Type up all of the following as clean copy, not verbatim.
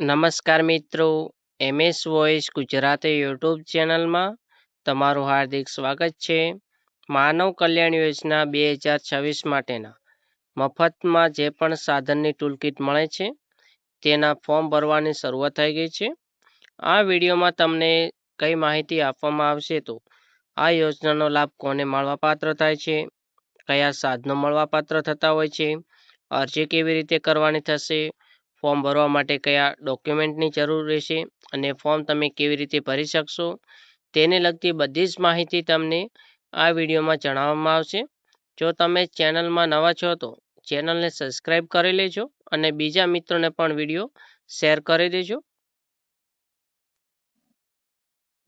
નમસ્કાર મિત્રો, MS voice Gujarati YouTube ચેનલમાં તમારું હાર્દિક સ્વાગત છે. માનવ કલ્યાણ યોજના 2026 માટેના મફતમાં જે પણ સાધનની ટૂલકિટ મળે છે તેના ફોર્મ ભરવાની શરૂઆત થઈ ગઈ છે. આ વિડીયોમાં તમને કઈ માહિતી આપવામાં આવશે તો આ યોજનાનો લાભ કોને મળવાપાત્ર થાય છે, કયા સાધનો મળવાપાત્ર થતા હોય છે, અરજી કેવી રીતે કરવાની થશે, ફોર્મ ભરવા માટે કયા ડોક્યુમેન્ટની જરૂર રહેશે અને ફોર્મ તમે કેવી રીતે ભરી શકશો તેને લગતી બધી જ માહિતી તમને આ વિડીયોમાં જણાવવામાં આવશે. જો તમે ચેનલમાં નવા છો તો ચેનલને સબસ્ક્રાઈબ કરી લેજો અને બીજા મિત્રોને પણ વિડીયો શેર કરી દેજો.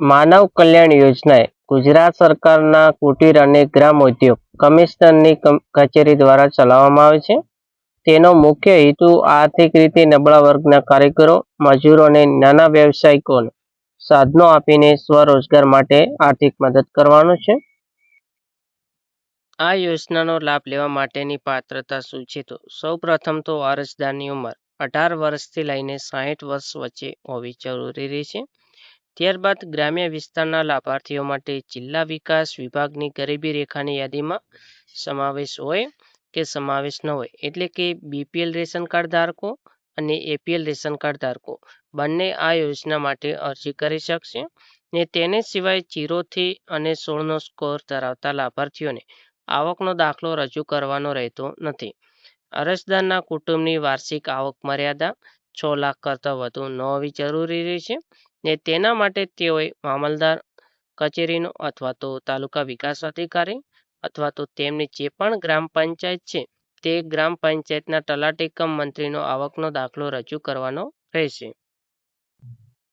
માનવ કલ્યાણ યોજનાએ ગુજરાત સરકારના કુટીર અને ગ્રામ ઉદ્યોગ કમિશનરની કચેરી દ્વારા ચલાવવામાં આવે છે. તેનો મુખ્ય હેતુ આર્થિક રીતે નબળા વર્ગના કારીગરો, મજૂરો અને નાના વ્યવસાયિકોને સાધનો આપીને સ્વરોજગાર માટે આર્થિક મદદ કરવાનો છે. આ યોજનાનો લાભ લેવા માટેની પાત્રતા શું છે તો સૌપ્રથમ તો અરજદારની ઉંમર 18 વર્ષથી લઈને 60 વર્ષ વચ્ચે હોવી જરૂરી રહેશે. ત્યારબાદ ગ્રામ્ય વિસ્તારના લાભાર્થીઓ માટે જિલ્લા વિકાસ વિભાગની ગરીબી રેખાની યાદીમાં સમાવેશ હોય કે સમાવેશ ન હોય, એટલે કે BPL રેશન કાર્ડ ધારકો અને APL રેશન કાર્ડ ધારકો બંને આ યોજના માટે અરજી કરી શકશે ને તેને સિવાય 0 થી અને 16નો સ્કોર ધરાવતા લાભાર્થીઓને આવકનો દાખલો રજૂ કરવાનો રહેતો નથી. અરજદારના કુટુંબની વાર્ષિક આવક મર્યાદા 6 લાખ કરતાં વધુ ન હોવી જરૂરી રહેશે ને તેના માટે તેઓએ મામલતદાર કચેરીનો અથવા તો તાલુકા વિકાસ અધિકારી અથવા તો તેમની જે પણ ગ્રામ પંચાયત છે તે ગ્રામ પંચાયતના તલાટી કમ મંત્રીનો આવકનો દાખલો રજૂ કરવાનો રહેશે.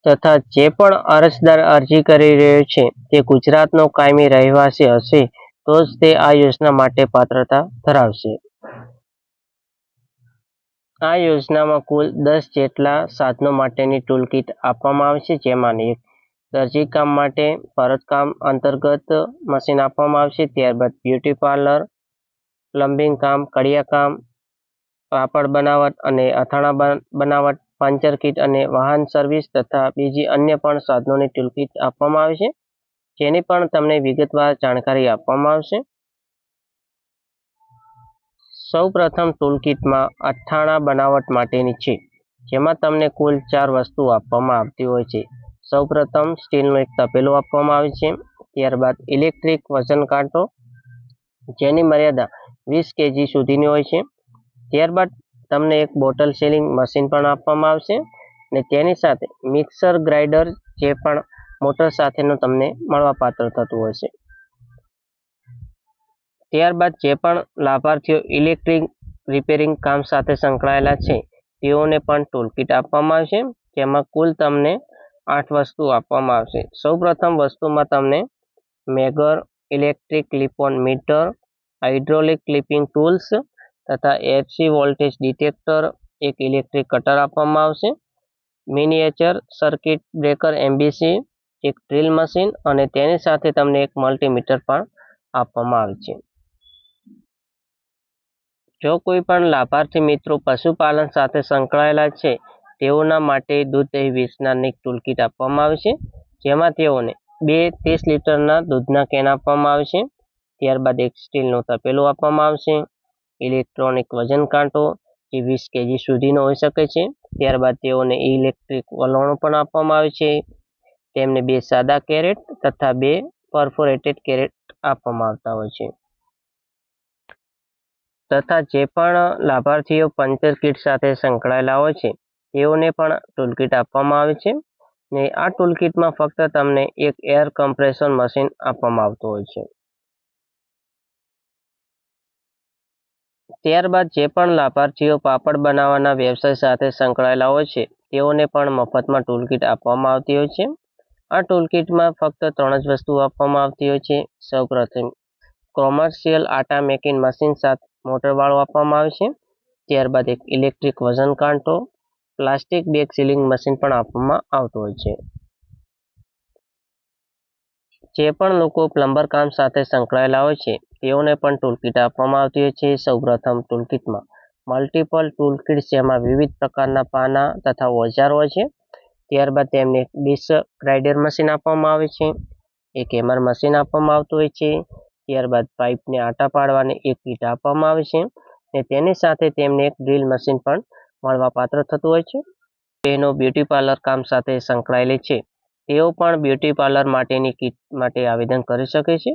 તથા જે પણ અરજદાર અરજી કરી રહ્યો છે તે ગુજરાતનો કાયમી રહેવાસી હશે તો જ તે આ યોજના માટે પાત્રતા ધરાવશે. આ યોજનામાં કુલ 10 જેટલા સાધનો માટેની ટૂલકિટ આપવામાં આવશે, જેમાંની એક દરજીકામ માટે ભરતકામ અંતર્ગત મશીન આપવામાં આવશે. ત્યારબાદ બ્યુટી પાર્લર, પ્લમ્બિંગ કામ, કડિયા કામ, પાપડ બનાવટ અને અથાણા બનાવટ, પંચર કીટ અને વાહન સર્વિસ તથા બીજી અન્ય પણ સાધનોની ટૂલકિટ આપવામાં આવે છે, જેની પણ તમને વિગતવાર જાણકારી આપવામાં આવશે. સૌપ્રથમ ટૂલકિટમાં અથાણા બનાવટ માટેની છે, જેમાં તમને કુલ 4 વસ્તુ આપવામાં આવતી હોય છે. સૌપ્રથમ સ્ટીલનું એક તપેલું આપવામાં આવે છે. ત્યારબાદ ઇલેક્ટ્રિક વજન કાંટો, જેની મર્યાદા 20 kg સુધીની હોય છે. ત્યારબાદ તમને એક બોટલ સીલિંગ મશીન પણ આપવામાં આવશે અને તેની સાથે મિક્સર ગ્રાઇન્ડર જે પણ મોટર સાથેનું તમને મળવાપાત્ર થતું હોય છે. ત્યારબાદ જે પણ લાભાર્થીઓ ઇલેક્ટ્રિક રિપેરિંગ કામ સાથે સંકળાયેલા છે તેઓને પણ ટૂલકિટ આપવામાં આવશે, જેમાં કુલ તમને 8 વસ્તુ આપવામાં આવશે. સૌપ્રથમ વસ્તુમાં તમને megger, electric clip on meter, hydraulic clipping tools તથા AC વોલ્ટેજ ડિટેક્ટર, એક ઇલેક્ટ્રિક કટર આપવામાં આવશે, મિનિએચર સર્કિટ બ્રેકર MBC, એક ડ્રીલ મશીન અને તેની સાથે તમને એક મલ્ટીમીટર પણ આપવામાં આવે છે. જો કોઈ પણ લાભાર્થી મિત્રો પશુપાલન સાથે સંકળાયેલા છે તેઓના માટે દૂધ દહીં વેચનારની ટૂલકિટ આપવામાં આવે છે, જેમાં તેઓને 2 30 લીટરના દૂધના કેન આપવામાં આવે છે. ત્યારબાદ એક સ્ટીલનું તપેલું આપવામાં આવશે, ઇલેક્ટ્રોનિક વજન કાંટો જે 20 kg સુધીનો હોઈ શકે છે. ત્યારબાદ તેઓને ઇલેક્ટ્રિક વલોણો પણ આપવામાં આવે છે. તેમને 2 સાદા કેરેટ તથા 2 પરફોરેટેડ કેરેટ આપવામાં આવતા હોય છે. તથા જે પણ લાભાર્થીઓ પંચર કીટ સાથે સંકળાયેલા હોય છે તેઓને પણ ટૂલકિટ આપવામાં આવે છે ને આ ટૂલકિટમાં ફક્ત તમને એક એર કમ્પ્રેશન મશીન આપવામાં આવતું હોય છે. ત્યારબાદ જે પણ લાભાર્થીઓ પાપડ બનાવવાના વ્યવસાય સાથે સંકળાયેલા હોય છે તેઓને પણ મફતમાં ટૂલકિટ આપવામાં આવતી હોય છે. આ ટૂલકિટમાં ફક્ત 3 જ વસ્તુ આપવામાં આવતી હોય છે. સૌપ્રથમ કોમર્શિયલ આટા મેકિંગ મશીન સાથે મોટરવાળું આપવામાં આવે છે. ત્યારબાદ એક ઇલેક્ટ્રિક વજન કાંટો, પ્લાસ્ટિક બેગ સીલિંગ મશીન પણ આપવામાં આવતું હોય છે. જે પણ લોકો પ્લમ્બર કામ સાથે સંકળાયેલા હોય છે તેઓને પણ ટૂલકિટ આપવામાં આવતી હોય છે. સૌપ્રથમ ટૂલકિટમાં મલ્ટિપલ ટૂલ કિટ્સ જેમાં વિવિધ પ્રકારના પાના તથા ઓજાર હોય છે. ત્યારબાદ તેમને એક ડિસ્ક ગ્રાઇન્ડર મશીન આપવામાં આવે છે, એક હેમર મશીન આપવામાં આવતું હોય છે. ત્યારબાદ પાઇપને આટા પાડવાની એક કીટ આપવામાં આવે છે અને તેની સાથે તેમને એક ડ્રીલ મશીન પણ મળવાપાત્ર થતું હોય છે. બહેનો બ્યુટી પાર્લર કામ સાથે સંકળાયેલી છે તેઓ પણ બ્યુટી પાર્લર માટેની કીટ માટે આવેદન કરી શકે છે,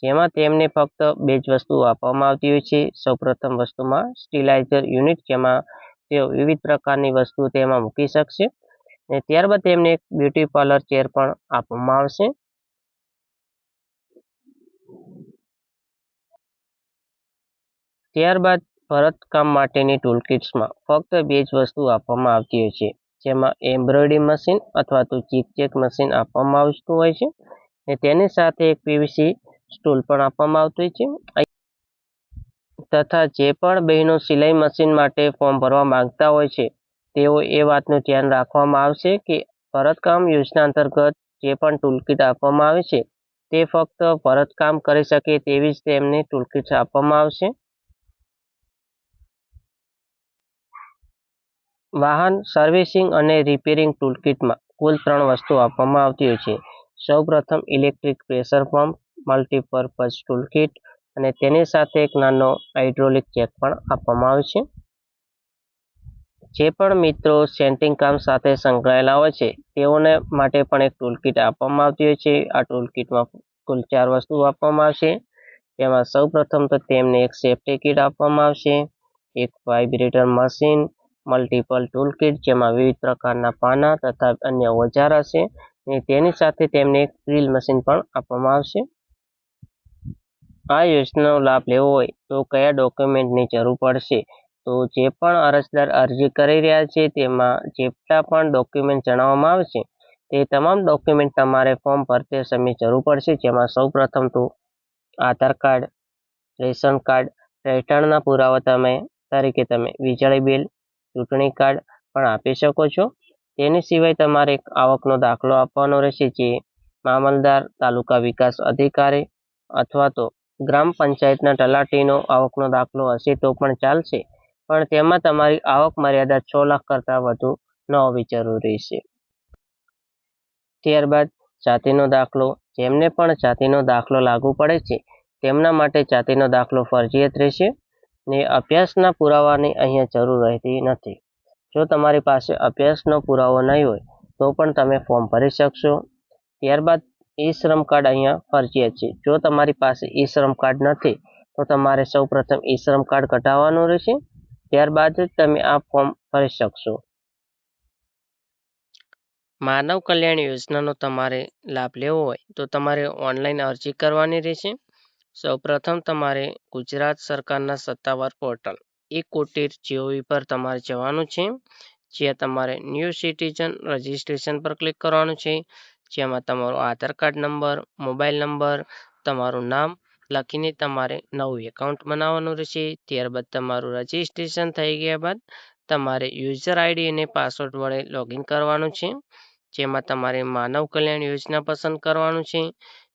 જેમાં તેમને ફક્ત 2 જ વસ્તુઓ આપવામાં આવતી હોય છે. સૌપ્રથમ વસ્તુમાં સ્ટીલાઇઝર યુનિટ, જેમાં તેઓ વિવિધ પ્રકારની વસ્તુઓ તેમાં મૂકી શકશે અને ત્યારબાદ તેમને એક બ્યુટી પાર્લર ચેર પણ આપવામાં આવશે. ત્યારબાદ ભરતકામ માટેની ટૂલકિટ્સમાં ફક્ત 2 જ વસ્તુ આપવામાં આવતી હોય છે, જેમાં એમ્બ્રોઇડરી મશીન અથવા તો ચેક મશીન આપવામાં આવતું હોય છે અને તેની સાથે એક પીવીસી સ્ટૂલ પણ આપવામાં આવતું હોય છે. તથા જે પણ બહેનો સિલાઈ મશીન માટે ફોર્મ ભરવા માંગતા હોય છે તેઓ એ વાતનું ધ્યાન રાખવામાં આવશે કે ભરતકામ યોજના અંતર્ગત જે પણ ટૂલકિટ આપવામાં આવે છે તે ફક્ત ભરતકામ કરી શકે તેવી જ તેમને ટૂલકિટ્સ આપવામાં આવશે. વાહન સર્વિસિંગ અને રિપેરિંગ ટૂલકિટમાં કુલ 3 વસ્તુ આપવામાં આવતી હોય છે. સૌપ્રથમ electric pressure pump, multipurpose toolkit અને તેની સાથે એક નાનો હાઇડ્રોલિક જેક પણ આપવામાં આવે છે. જે પણ મિત્રો સેન્ટિંગ કામ સાથે સંકળાયેલા હોય છે તેઓને માટે પણ એક ટૂલકિટ આપવામાં આવતી હોય છે. આ ટૂલકિટમાં કુલ 4 વસ્તુ આપવામાં આવશે. તેમાં સૌપ્રથમ તો તેમને એક સેફ્ટી કિટ આપવામાં આવશે, એક વાઇબ્રેટર મશીન, મલ્ટિપલ ટૂલકિટ જેમાં વિવિધ પ્રકારના પાના તથા અન્ય ઓજાર હશે અને તેની સાથે તેમને એક ડ્રીલ મશીન પણ આપવામાં આવશે. આ યોજનાનો લાભ લેવો હોય તો કયા ડોક્યુમેન્ટની જરૂર પડશે? તો જે પણ અરજદાર અરજી કરી રહ્યા છે તેમાં જેટલા પણ ડોક્યુમેન્ટ જણાવવામાં આવે છે તે તમામ ડોક્યુમેન્ટ તમારે ફોર્મ ભરતે સમયે જરૂર પડશે, જેમાં સૌપ્રથમ તો આધાર કાર્ડ, રેશન કાર્ડ, રહેઠાણના પુરાવા તરીકે તમે વીજળી બિલ, ચૂંટણી કાર્ડ પણ આપી શકો છો. તેની સિવાય તમારે એક આવકનો દાખલો આપવાનો રહેશે, જે મામલતદાર, તાલુકા વિકાસ અધિકારી અથવા તો ગ્રામ પંચાયતના તલાટીનો આવકનો દાખલો હશે તો પણ ચાલશે, પણ તેમાં તમારી આવક મર્યાદા 6 લાખ કરતાં વધુ ન હોવી જરૂરી છે. ત્યારબાદ જાતિનો દાખલો. જેમને પણ જાતિનો દાખલો લાગુ પડે છે તેમના માટે જાતિનો દાખલો ફરજિયાત રહેશે ને અભ્યાસના પુરાવાની અહીંયા જરૂર રહેતી નથી. જો તમારી પાસે અભ્યાસનો પુરાવો નહીં હોય તો પણ તમે ફોર્મ ભરી શકશો. ત્યારબાદ ઈ-શ્રમ કાર્ડ અહીંયા ફરજિયાત છે. જો તમારી પાસે ઈ-શ્રમ કાર્ડ નથી તો તમારે સૌપ્રથમ ઈ-શ્રમ કાર્ડ કઢાવવાનું રહેશે, ત્યારબાદ જ તમે આ ફોર્મ ભરી શકશો. માનવ કલ્યાણ યોજનાનો તમારે લાભ લેવો હોય તો તમારે ઓનલાઈન અરજી કરવાની રહેશે. સૌપ્રથમ તમારે ગુજરાત સરકારના સત્તાવાર પોર્ટલ e-kutir.gov પર તમારે જવાનું છે, જ્યાં તમારે ન્યૂ સિટીઝન રજિસ્ટ્રેશન પર ક્લિક કરવાનું છે, જેમાં તમારો આધાર કાર્ડ નંબર, મોબાઈલ નંબર, તમારું નામ લખીને તમારે નવું એકાઉન્ટ બનાવવાનું રહેશે. ત્યારબાદ તમારું રજિસ્ટ્રેશન થઈ ગયા બાદ તમારે યુઝર આઈડી અને પાસવર્ડ વડે લોગિન કરવાનું છે, જેમાં તમારે માનવ કલ્યાણ યોજના પસંદ કરવાનું છે.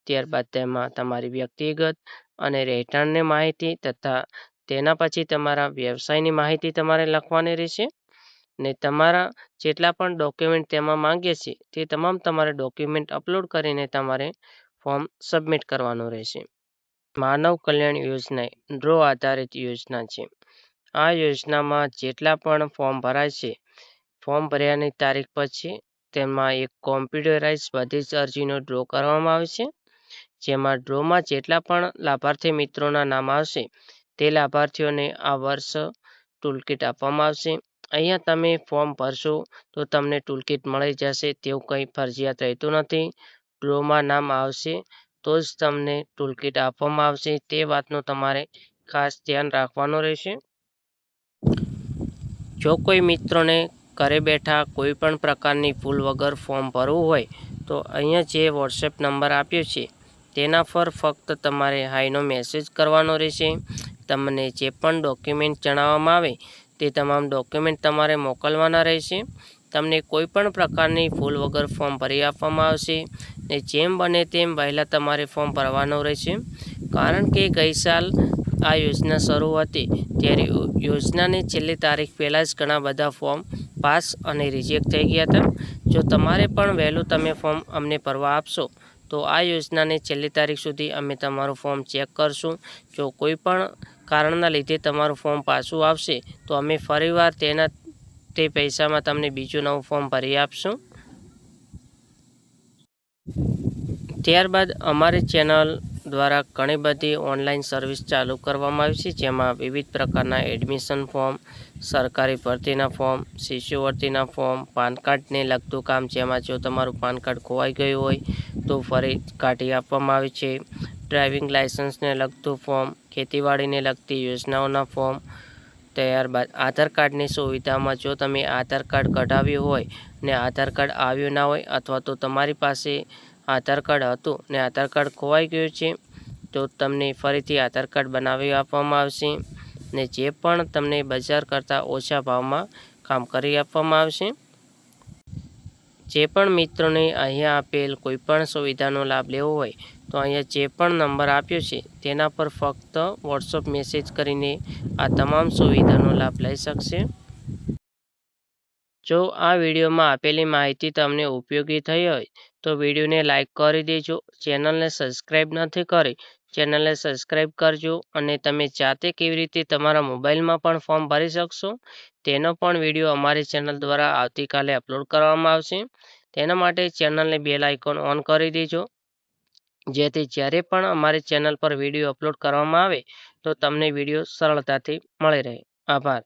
ત્યારબાદ તેમાં તમારી વ્યક્તિગત અને રહેઠાણની માહિતી તથા તેના પછી તમારા વ્યવસાયની માહિતી તમારે લખવાની રહેશે ને તમારા જેટલા પણ ડોક્યુમેન્ટ તેમાં માંગે છે તે તમામ તમારે ડોક્યુમેન્ટ અપલોડ કરીને તમારે ફોર્મ સબમિટ કરવાનું રહેશે. માનવ કલ્યાણ યોજના ડ્રો આધારિત યોજના છે. આ યોજનામાં જેટલા પણ ફોર્મ ભરાય છે, ફોર્મ ભર્યાની તારીખ પછી તેમાં એક કોમ્પ્યુટરાઇઝ બધી જ અરજીનો ડ્રો કરવામાં આવે છે, જેમાં ડ્રોમાં જેટલા પણ લાભાર્થી મિત્રોના નામ આવશે તે લાભાર્થીઓને આ વર્ષ ટૂલકિટ આપવામાં આવશે. અહીંયા તમે ફોર્મ ભરશો તો તમને ટૂલકિટ મળી જશે તેવું કંઈ ફરજિયાત રહેતું નથી. ડ્રોમાં નામ આવશે તો જ તમને ટૂલકિટ આપવામાં આવશે, તે વાતનું તમારે ખાસ ધ્યાન રાખવાનું રહેશે. જો કોઈ મિત્રોને ઘરે બેઠા કોઈ પણ પ્રકારની ભૂલ વગર ફોર્મ ભરવું હોય તો અહીંયા જે વોટ્સએપ નંબર આપ્યો છે તેના પર ફક્ત તમારે હાઈનો મેસેજ કરવાનો રહેશે. તમને જે પણ ડોક્યુમેન્ટ જણાવવામાં આવે તે તમામ ડોક્યુમેન્ટ તમારે મોકલવાના રહેશે. તમને કોઈ પણ પ્રકારની ભૂલ વગર ફોર્મ ભરી આપવામાં આવશે ને જેમ બને તેમ વહેલા તમારે ફોર્મ ભરવાનું રહેશે, કારણ કે ગઈ સાલ આ યોજના શરૂ હતી ત્યારે યોજનાની છેલ્લી તારીખ પહેલાં જ ઘણા બધા ફોર્મ પાસ અને રિજેક્ટ થઈ ગયા હતા. જો તમારે પણ વહેલું તમે ફોર્મ અમને ભરવા આપશો તો આ યોજનાની છેલ્લી તારીખ સુધી અમે તમારું ફોર્મ ચેક કરશું. જો કોઈ પણ કારણના લીધે તમારું ફોર્મ પાછું આવશે તો અમે ફરીવાર તે પૈસામાં તમને બીજું નવું ફોર્મ ભરી આપશું. ત્યારબાદ અમારી ચેનલ દ્વારા ઘણી બધી ઓનલાઈન સર્વિસ ચાલુ કરવામાં આવી છે, જેમાં વિવિધ પ્રકારના એડમિશન ફોર્મ, સરકારી ભરતીના ફોર્મ, શિષ્યવૃત્તિના ફોર્મ, પાન કાર્ડને લગતું કામ, જેમાં જો તમારું પાન કાર્ડ ખોવાઈ ગયું હોય તો ફરી કાઢી આપવામાં આવે છે, ડ્રાઇવિંગ લાઇસન્સને લગતું ફોર્મ, ખેતીવાડીને લગતી યોજનાઓના ફોર્મ. ત્યારબાદ આધાર કાર્ડની સુવિધામાં જો તમે આધાર કાર્ડ કઢાવ્યું હોય ને આધાર કાર્ડ આવ્યું ના હોય અથવા તો તમારી પાસે આધાર કાર્ડ હતું ને આધાર કાર્ડ ખોવાઈ ગયું છે તો તમને ફરીથી આધાર કાર્ડ બનાવી આપવામાં આવશે ને જે પણ તમને બજાર કરતાં ઓછા ભાવમાં કામ કરી આપવામાં આવશે. જે પણ મિત્રોને અહીંયા આપેલ કોઈપણ સુવિધાનો લાભ લેવો હોય તો અહીંયા જે પણ નંબર આપ્યો છે તેના પર ફક્ત વોટ્સઅપ મેસેજ કરીને આ તમામ સુવિધાનો લાભ લઈ શકશે. જો આ વિડીયોમાં આપેલી માહિતી તમને ઉપયોગી થઈ હોય તો વિડીયોને લાઈક કરી દેજો. ચેનલને સબસ્ક્રાઈબ નથી કરી ચેનલને સબસ્ક્રાઈબ કરજો અને તમે જાતે કેવી રીતે તમારા મોબાઈલમાં પણ ફોર્મ ભરી શકશો તેનો પણ વિડીયો અમારી ચેનલ દ્વારા આવતીકાલે અપલોડ કરવામાં આવશે. તેના માટે ચેનલને બેલ આઇકોન ઓન કરી દેજો, જેથી જ્યારે પણ અમારી ચેનલ પર વિડીયો અપલોડ કરવામાં આવે તો તમને વિડીયો સરળતાથી મળી રહે. આભાર.